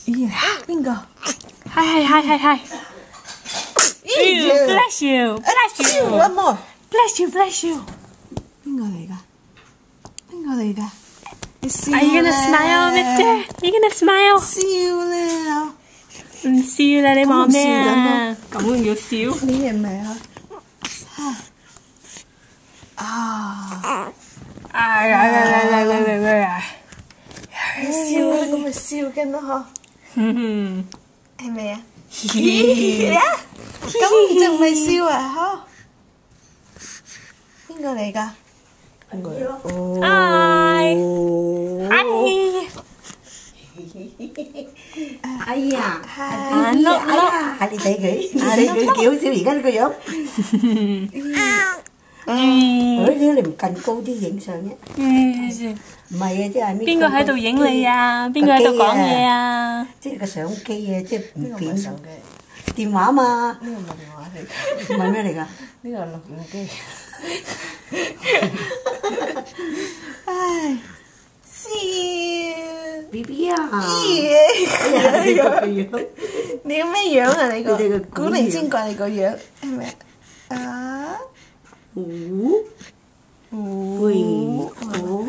咦，邊個？係。Bless you，Bless you。邊個嚟㗎？邊個嚟㗎？你笑 Are you gonna smile, Mister? You gonna smile? 笑咧！唔笑啦，你望咩啊？咁要笑？你係咪啊？啊！你笑啦，咁咪笑緊咯嗬？係咪啊？咁仲未笑啊？嗬？邊個嚟㗎？邊個嚟？Hi，哎呀，係碌哎呀，你睇佢，你睇佢幾好笑，而家呢個樣。你唔近高啲影相啫？唔係啊，即係邊個喺度影你啊？邊個喺度講嘢啊？即係個相機啊，即係唔片手機，電話嘛。呢個唔係電話嚟，唔係咩嚟㗎？呢個係錄影機。唉，笑 BB 啊！咦？哎呀，你個樣，你咩樣啊？你個你個古靈精怪，你個樣係咪啊？哦，喂，哦。